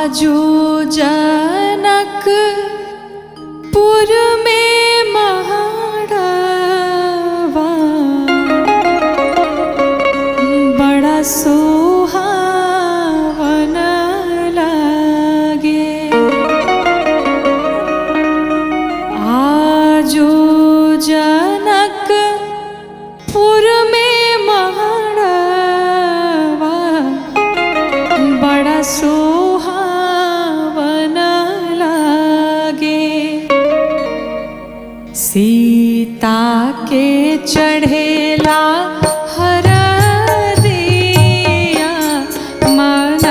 आजो जनकपुर में महाड़वा बड़ा सुहावन लागे। आजो जनकपुर में महाड़वा बड़ा सुहावन लागे। सीता के चढ़ेला हरदिया मन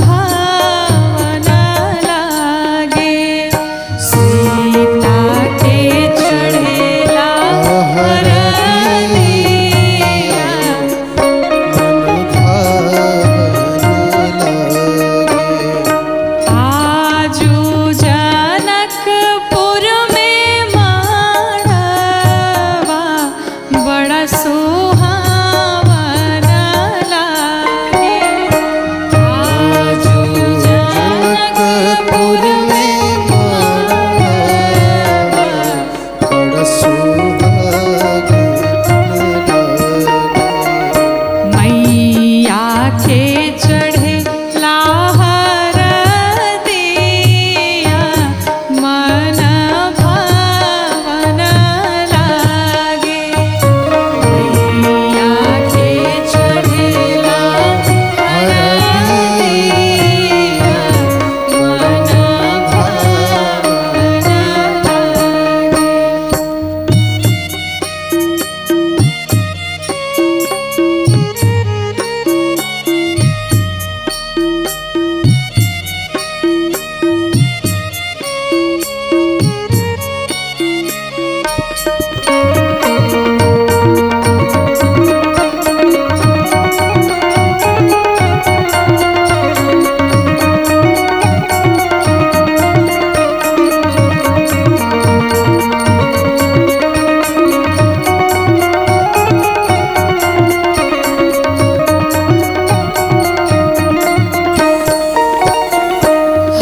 भावन लागे। सीता के चढ़ेला हरदिया आजो जनकपुर में महाड़वा बड़ा सुहावन लागे। आजो जनकपुर में महाड़वा बड़ा सुहावन मैया के चढ़ेला हरदिया मन भावन लागे। मैया के चढ़ेला हरदिया मन भावन लागे।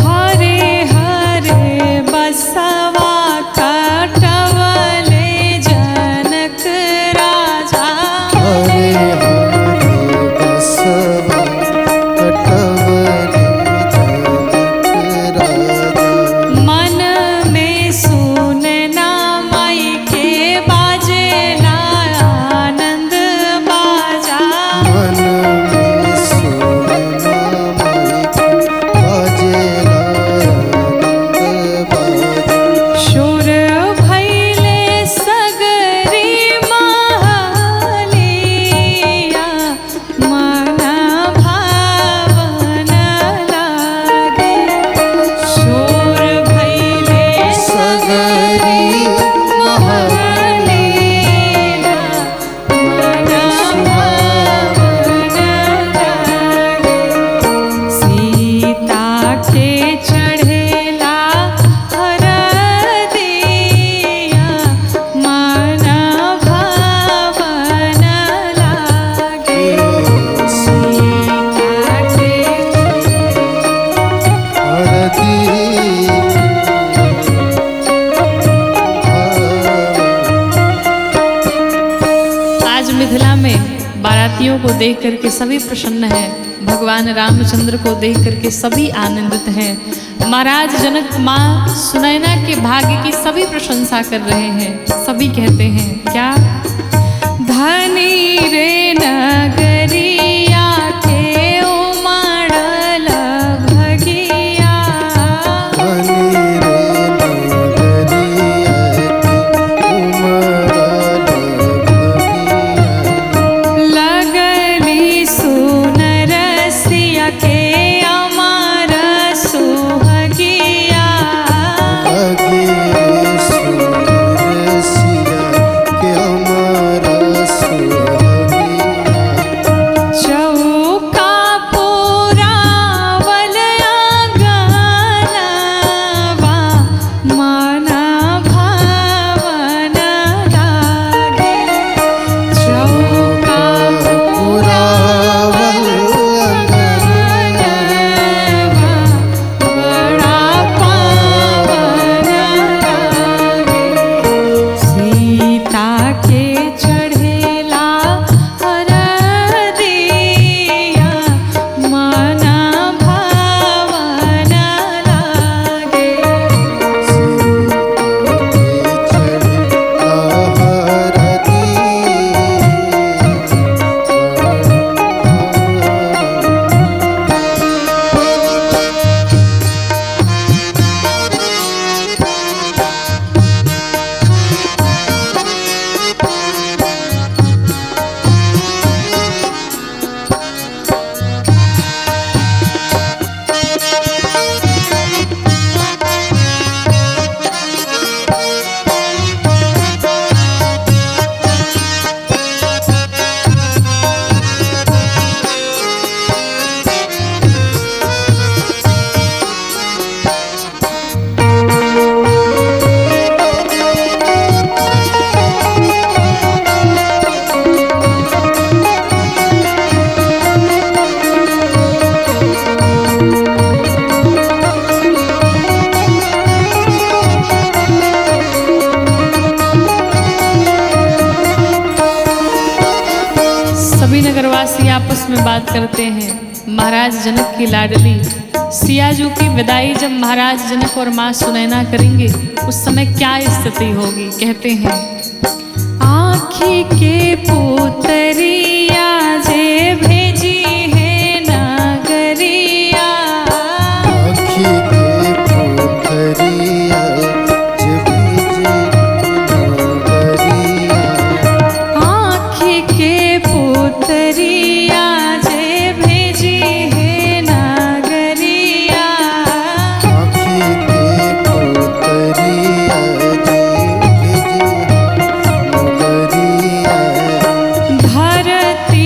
हरे हरे बसवा कटवले जनक राजा। हरे हरे बसवा कटवले जनक राजा। मन में सुनना माई के बाजेला आनंद बाजा। मन में सुनना माई के बाजेला आनंद बाजा। शोर भैले सगरी महलिया मन भावन लागे। शोर भैले सगरी महलिया मन भावन लागे। सीता के चढ़ेला हरदिया मन भावन लागे। सीता के आज मिथिला में बारातियों को देख करके सभी प्रसन्न हैं। भगवान रामचंद्र को देख करके सभी आनंदित हैं। महाराज जनक माँ सुनैना के भाग्य की सभी प्रशंसा कर रहे हैं। सभी कहते हैं क्या? धनी रे नगरिया के उमड़ल भगिया। धनी रे नगरिया के उमड़ल भगिया। लगली सुनरसिया के अमर सुहगिया। लगे सुरसिया के अमर सुहगिया। बात करते हैं। महाराज जनक की लाडली सियाजू की विदाई जब महाराज जनक और माँ सुनैना करेंगे उस समय क्या स्थिति होगी। कहते हैं आँखी के पुतरिया जे भेजी है नगरिया, आँखी के पुतरिया जे भेजी नगरिया, आँखी के पुतरिया जे भेजी है नगरिया, आँखी के पुतरिया जे भेजी नगरिया, धरती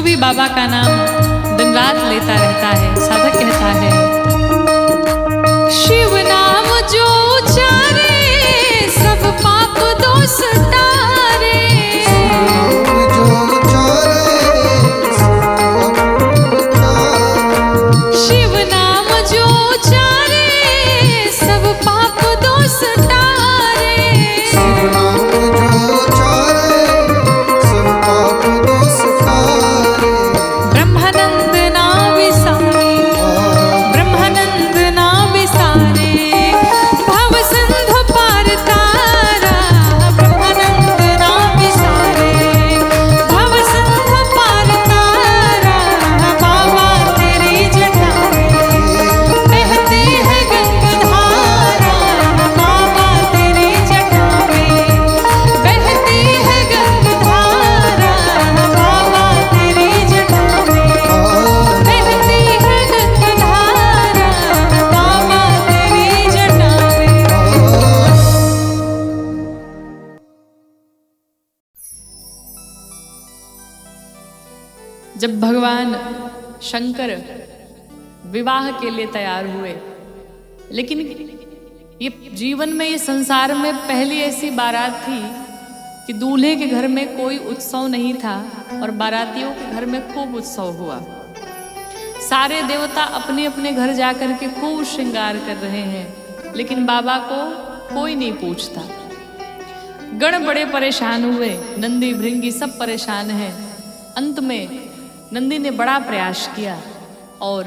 जो भी बाबा का नाम दिन रात लेता रहता है, साधक कहता है, शिव नाम जो उचारे सब पाप दोष तारे। शिव नाम जो उचारे सब पाप दोष तारे। ब्रह्मानंद नाम विसारे, ब्रह्मानंद नाम विसारे, भव सिंधु पार तारा। ब्रह्मानंद नाम विसारे, भव सिंधु पार तारा। बाबा तेरी जटा में बहती है गंगाधारा। बाबा तेरी जटा में बहती है गंगाधारा। बाबा तेरी जटा में बहती है गंगाधारा। बाबा तेरी जटा में। जब भगवान शंकर विवाह के लिए तैयार हुए, लेकिन ये जीवन में, ये संसार में पहली ऐसी बारात थी कि दूल्हे के घर में कोई उत्सव नहीं था और बारातियों के घर में खूब उत्सव हुआ। सारे देवता अपने अपने घर जाकर के खूब श्रृंगार कर रहे हैं, लेकिन बाबा को कोई नहीं पूछता। गण बड़े परेशान हुए, नंदी भृंगी सब परेशान हैं। अंत में नंदी ने बड़ा प्रयास किया और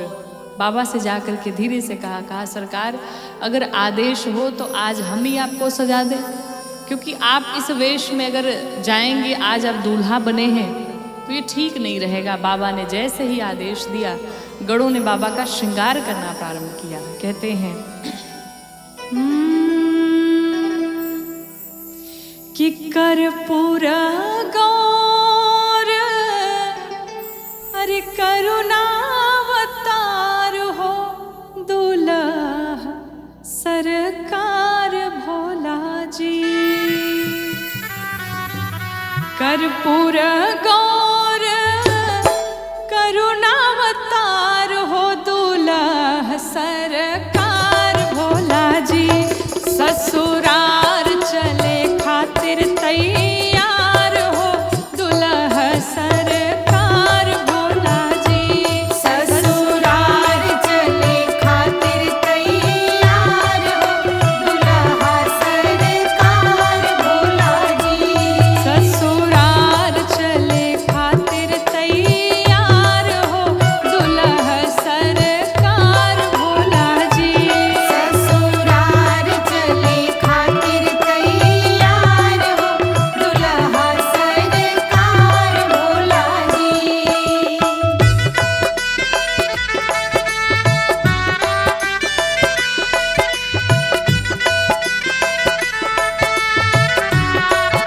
बाबा से जाकर के धीरे से कहा सरकार, अगर आदेश हो तो आज हम ही आपको सजा दें, क्योंकि आप इस वेश में अगर जाएंगे, आज आप दूल्हा बने हैं, तो ये ठीक नहीं रहेगा। बाबा ने जैसे ही आदेश दिया, गणों ने बाबा का श्रृंगार करना प्रारंभ किया। कहते हैं कि कर्पूरा गौर, अरे करुणावतार हो दूल्हा सरकार भोला जी। कर्पूर गौर करुणावतार हो दूल्हा सरकार भोला जी। ससुरार चले खातिर तैयार हो दूल्हा सरकार भोला जी। ससुराल चले खातिर तैयार हो दूल्हा सरकार भोला जी। ससुरार चले खातिर तैयार हो दूल्हा सरकार भोला जी। ससुराल चले खातिर तैयार हो दूल्हा सरकार भोला जी।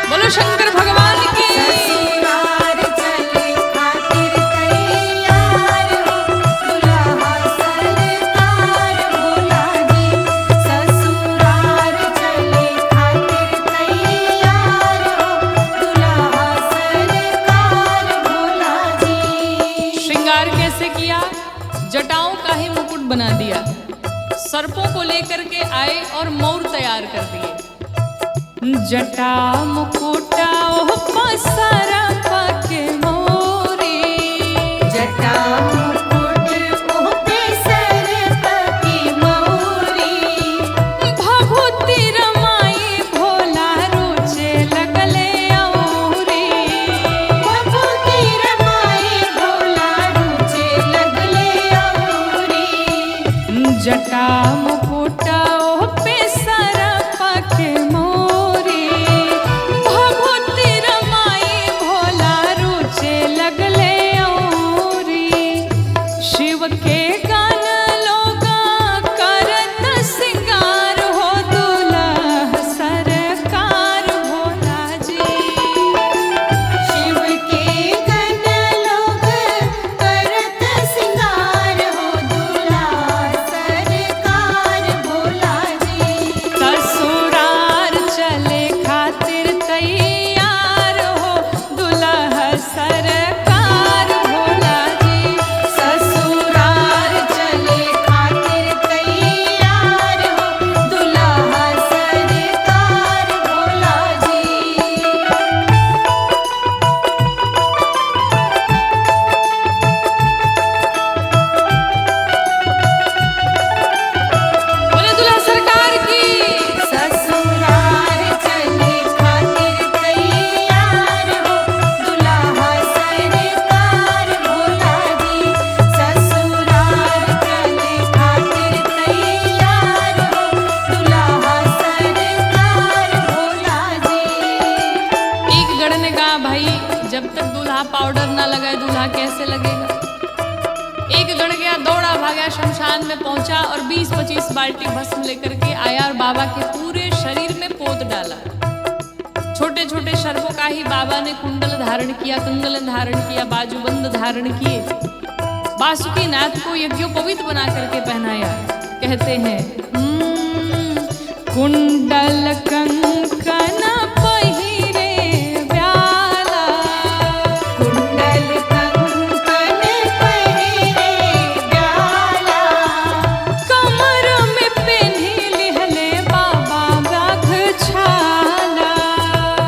बोलो शंकर भगवान की। ससुराल चले खातिर तैयार हो दूल्हा सरकार भोला जी। ससुराल चले खातिर तैयार हो दूल्हा सरकार भोला जी। श्रृंगार कैसे किया? जटाओं का ही मुकुट बना दिया, सर्पों को लेकर के आए और मोर तैयार कर दिए। जटा मुकुटा ओह सरप के मोरी। जटा मुकुट ओह पे सरप की मौरी। भभूति रमाई भोला रुचे लगले औरी। भभूति रमाई भोला रुचे लगले औरी। जटा मुकुटा ओह पे सरप के मोरी। जब तक दूल्हा पाउडर ना लगाए दूल्हा कैसे लगेगा। एक गण गया, दौड़ा भागा, शमशान में पहुंचा और 20-25 बाल्टी भस्म लेकर के आया और बाबा के पूरे शरीर में पोत डाला। छोटे छोटे सर्पों का ही बाबा ने कुंडल धारण किया, कंगन धारण किया, बाजूबंद धारण किए, बासुकी नाथ को यज्ञोपवीत बना करके पहनाया। कहते हैं कुंडल कंकन पहिरे ब्याला, कुंडल कंकन पहिरे ब्याला, कमर में पेन्ही लिहले बाबा गाघ छाला,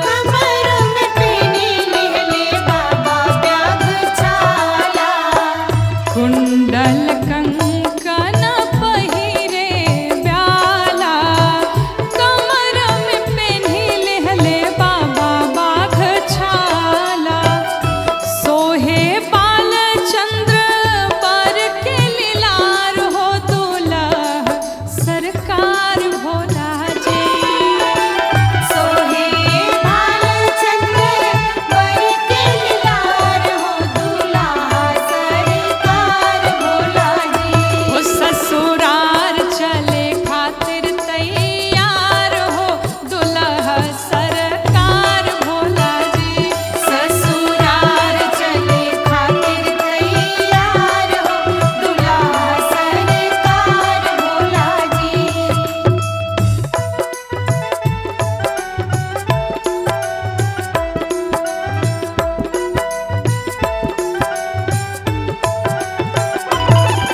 कमर में पेनी लिहले बाबा ब्याग छाला, कुंडल कंकन पहिरे ब्याला, कमर में पेन्ही लिहले बाबा बाघ छाला, सोहे बाल चंद्र पर के लीलार हो दूल्हा सरकार भोला जी। सोहे बालचंद्र बर के लार हो दूल्हा सरकार भोला जी। वो ससुरार चले खातिर तैयार हो दूल्हा सरकार भोला जी। ससुरार चले खातिर तैयार हो दूल्हा सरकार भोला जी।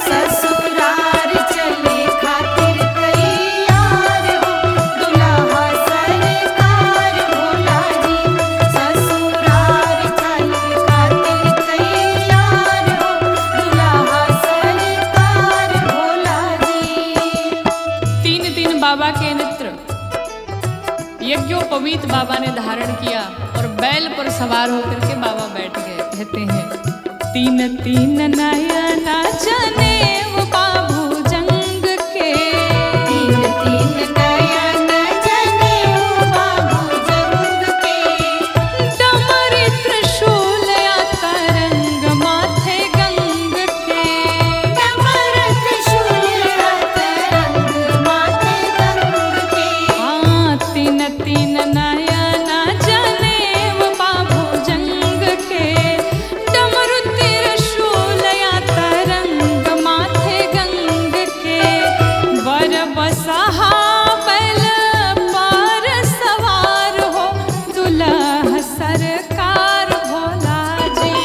ससुरार चले खातिर तैयार हो दूल्हा सरकार भोला जी। ससुरार चले खातिर तैयार हो दूल्हा सरकार भोला जी। 3 बाबा के नेत्र यज्ञोपवीत बाबा ने धारण किया और बैल पर सवार होकर के बाबा बैठ गए। कहते हैं 3 नयना जनेऊ बाबू जंग के, 3 नयन जनेऊ बाबू जंग के, डमरी त्रिशूल या तरंग माथे गंग के, कमर त्रिशूल तरंग माथे गंग के। हाँ 3 नयना जनेऊ बाबू जंग के, डमरू त्रिशूल या तरंग माथे गंग के, वर बसहा बैल पर सवार हो दूल्हा सरकार भोला जी।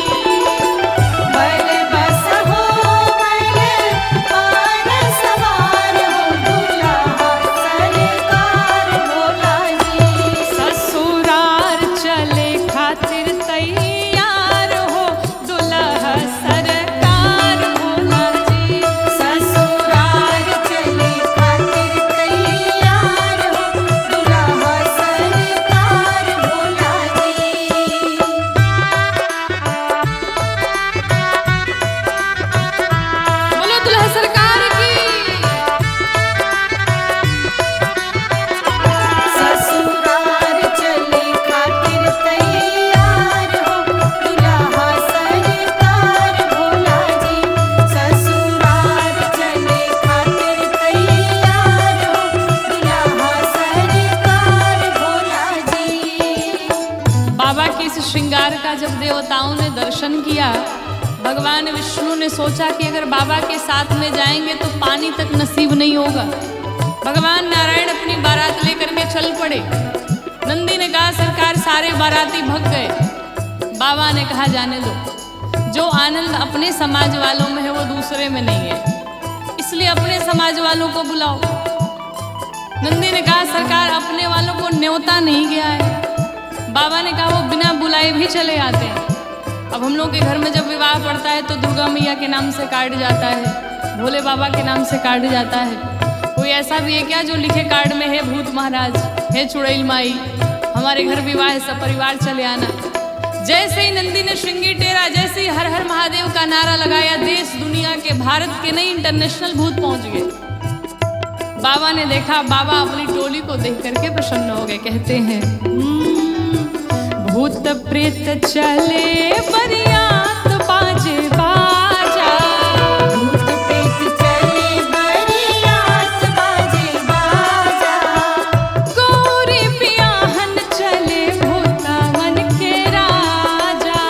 बल बस हो बैल पर सवार हो दूल्हा सरकार भोला जी। ससुरार चले खातिर तैयार हो दूल्हा सरकार भोला जी। ससुरार चले खातिर तैयार हो दूल्हा सरकार भोला जी। बोलो दूल्हा सरकार की। ससुरार चले खातिर तैयार हो दूल्हा सरकार भोला जी। ससुरार चले खातिर तैयार हो दूल्हा सरकार भोला जी। बाबा के इस श्रृंगार का जब देवताओं ने दर्शन किया, भगवान विष्णु ने सोचा कि अगर बाबा के साथ में जाएंगे तो पानी तक नसीब नहीं होगा। भगवान नारायण अपनी बारात लेकर के चल पड़े। नंदी ने कहा सरकार सारे बाराती भग गए। बाबा ने कहा जाने दो, जो आनंद अपने समाज वालों में है वो दूसरे में नहीं है, इसलिए अपने समाज वालों को बुलाओ। नंदी ने कहा सरकार अपने वालों को न्योता नहीं गया है। बाबा ने कहा वो बिना बुलाए भी चले आते हैं। अब हम लोग के घर में जब विवाह पड़ता है तो दुर्गा मैया के नाम से कार्ड जाता है, भोले बाबा के नाम से कार्ड जाता है। कोई ऐसा भी है क्या जो लिखे कार्ड में है भूत महाराज, है चुड़ैल माई, हमारे घर विवाह है, सब परिवार चले आना। जैसे ही नंदी ने श्रृंगी टेरा, जैसे ही हर हर महादेव का नारा लगाया, देश दुनिया के, भारत के नहीं इंटरनेशनल भूत पहुंच गए। बाबा ने देखा, बाबा अपनी टोली को देख करके प्रसन्न हो गए। कहते हैं भूत प्रेत चले बरियात बाजे बाजा। भूत प्रेत चले बरियात बाजे बाजा। गौरी बियाहन चले भूतावन के राजा।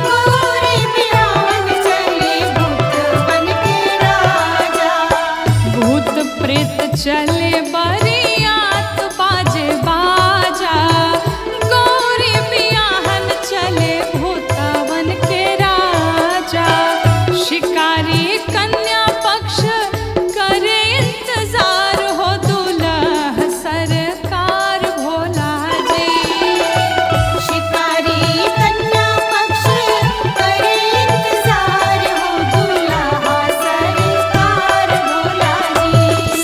गौरी बियाहन चले भूतवन के राजा। भूत प्रेत चले बरियात बाजे बाजा। गौरी बियाहन चले भूतावन के राजा। शिकारी कन्या पक्ष करे इंतजार हो दूल्हा सरकार भोला जी। शिकारी कन्या पक्ष करे इंतजार हो दूल्हा सरकार भोला जी।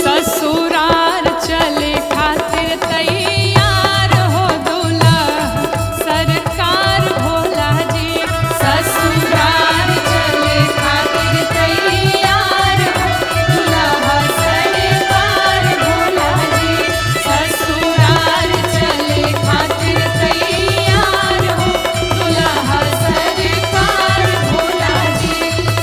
ससुराल चले खातिर तैयार हो दूल्हा सरकार भोला जी। ससुराल चले खातिर तैयार हो दूल्हा सरकार भोला जी। ससुराल चले खातिर तैयार हो दूल्हा सरकार भोला जी।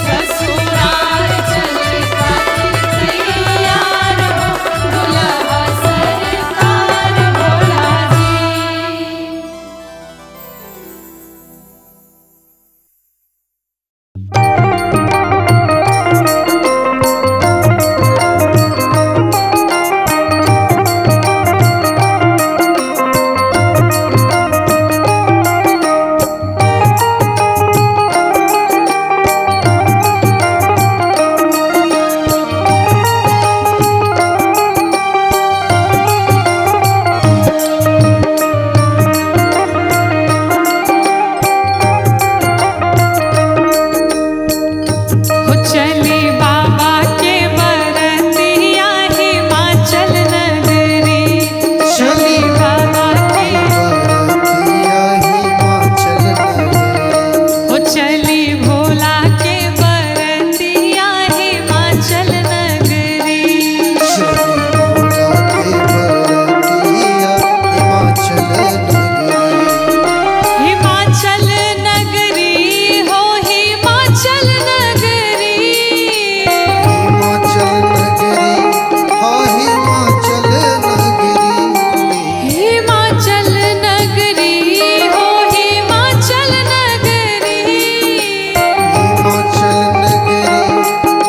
ससुराल चले खातिर तैयार हो दूल्हा सरकार भोला हो चले बाबा के बरतिया हिमाचल नगरी। चले बाबा के बरतिया हिमाचल नगरी। हो चली भोला के बरतिया हिमाचल नगरी। चली भोला के बरतिया हिमाचल नगरी। हिमाचल नगरी हो हिमाचल नगरी। हिमाचल नगरी हाँ हिमाचल नगरी। हिमाचल नगरी हो हिमाचल नगरी। हिमाचल नगरी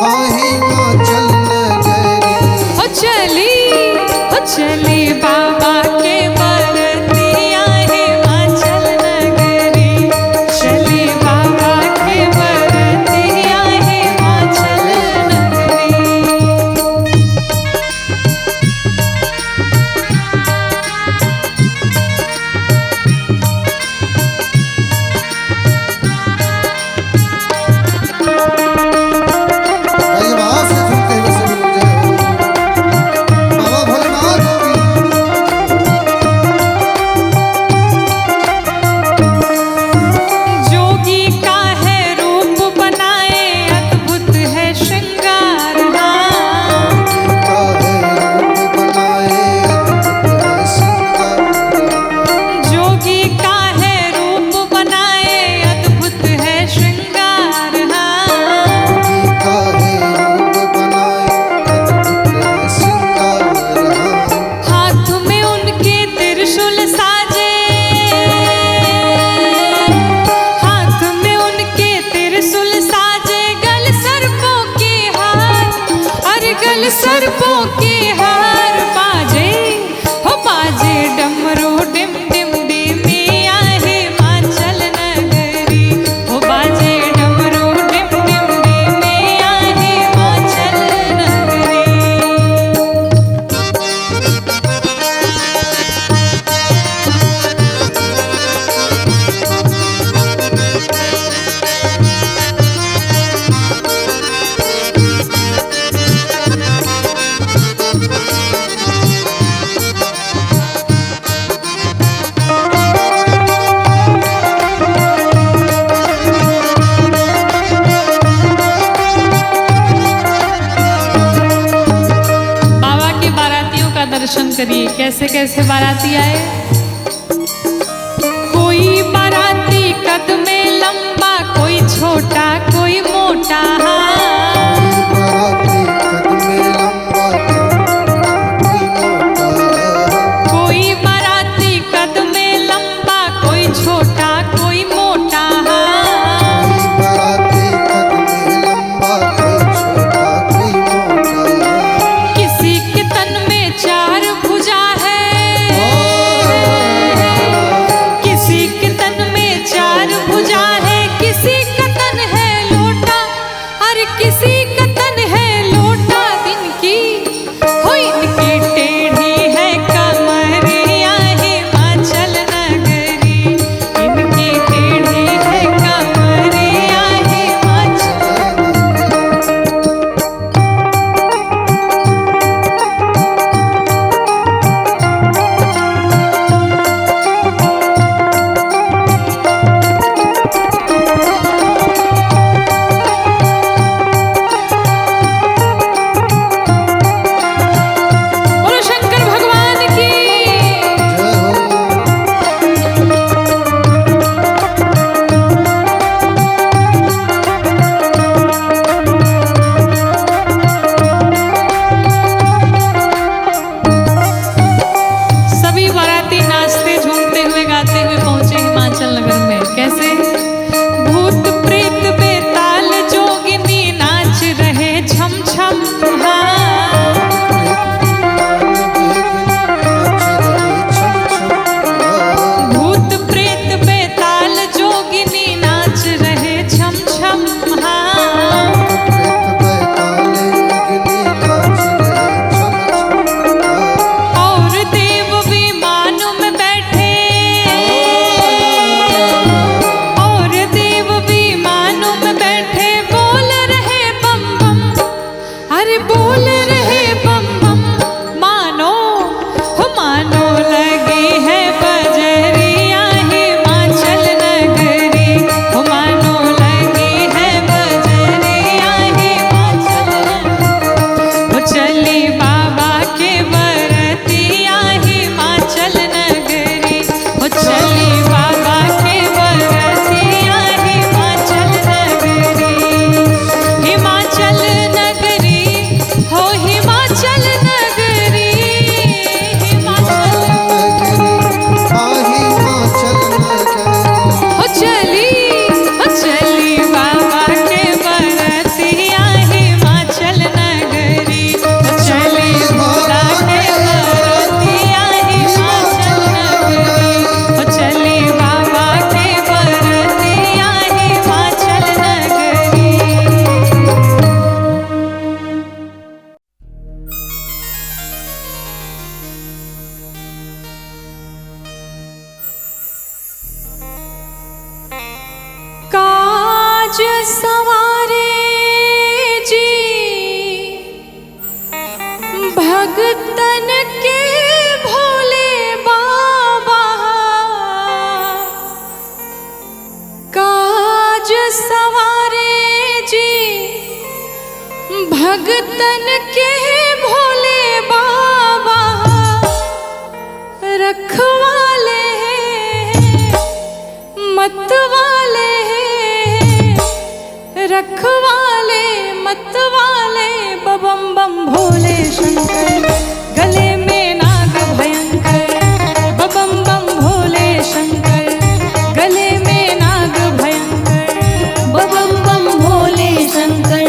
हाँ हिमाचल नगरी। हो चली बाबा के बरतिया हिमाचल नगरी। चली बाबा के बरतिया हिमाचल नगरी। भाई वहाँ से झूमते हुए सभी लोग जय हो। बाबा भोलेनाथ की। जोगी का है रूप बनाए अद्भुत है श्रृंगार। का है रूप बनाए अद्भुत है श्रृंगार। जोगी का है रूप बनाए अद्भुत है श्रृंगार। का है रूप बनाए अद्भुत है श्रृंगार। हाथ में उनके त्रिशूल साजे। हाथ में उनके त्रिशूल साजे। गल सर्पों के हार। अरे गल सर्पों के हार। बाजे हो बाजे डमरू डिम डिम डिमिया हिमाचल नगरी। हो बाजे डमरू डिम डिम डिमिया हिमाचल नगरी। दर्शन करिए कैसे कैसे बाराती आए। कोई बाराती सवारे जी भगतन के भोले बाबा, काज सवारे जी भगतन के भोले बाबा, रखवाले मतवाले, रखवाले मतवाले, बबम बम भोले शंकर, गले में नाग भयंकर, बबम बम भोले शंकर, गले में नाग भयंकर, बम बम भोले शंकर,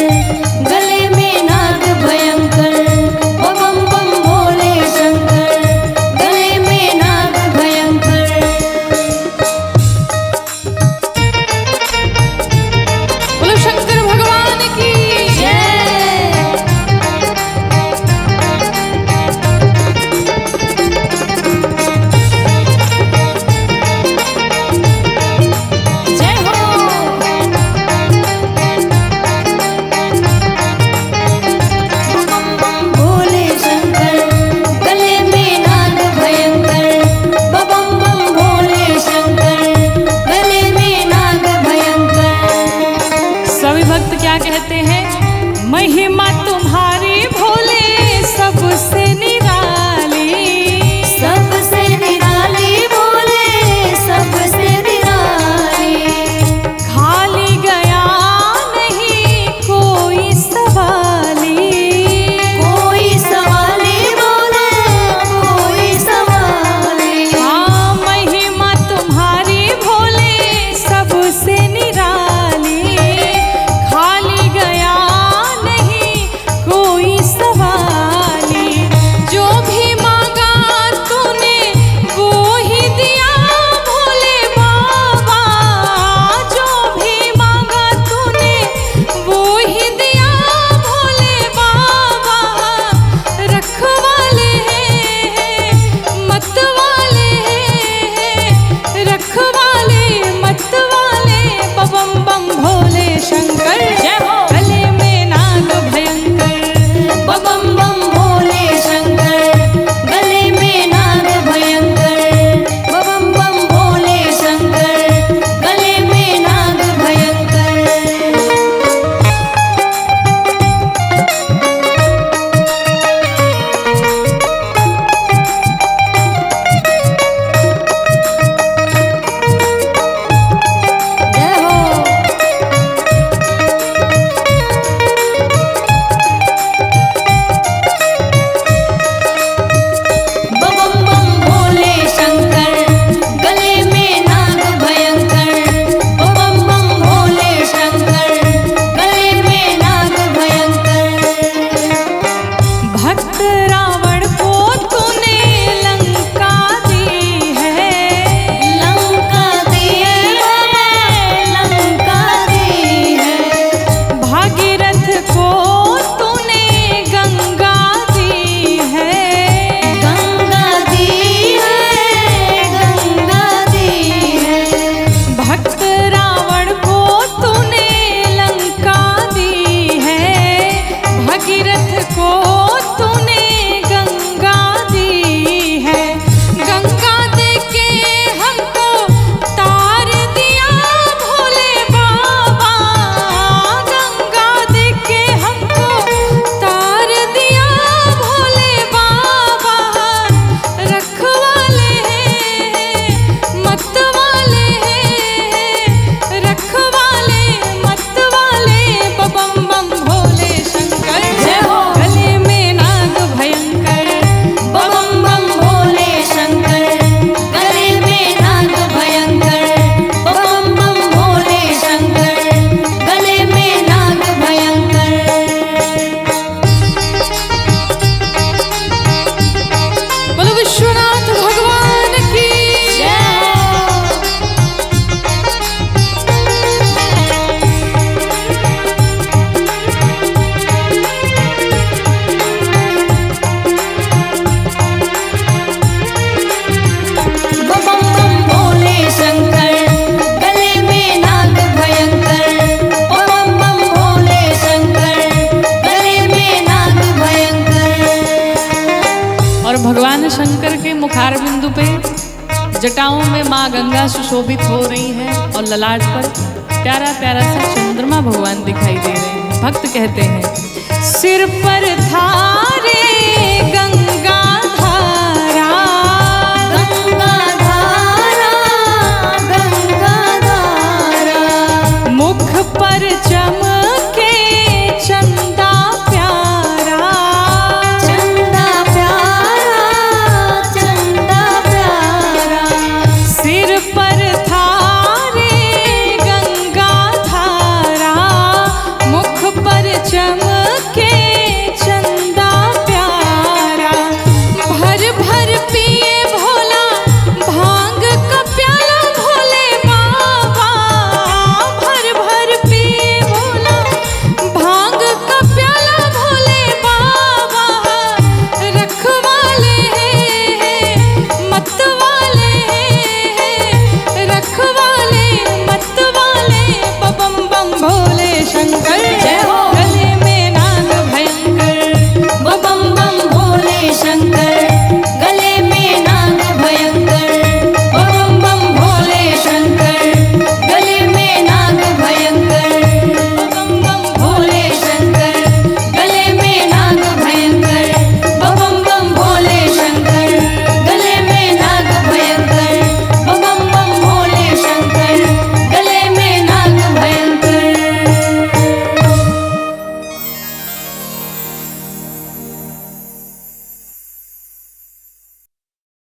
गले में नाग भयंकर, बम बम भोले शंकर, गले में नाग भयंकर। बोलो शंकर भगवान की जय। जटाओं में माँ गंगा सुशोभित हो रही हैं और ललाट पर प्यारा प्यारा सा चंद्रमा भगवान दिखाई दे रहे हैं। भक्त कहते हैं सिर पर था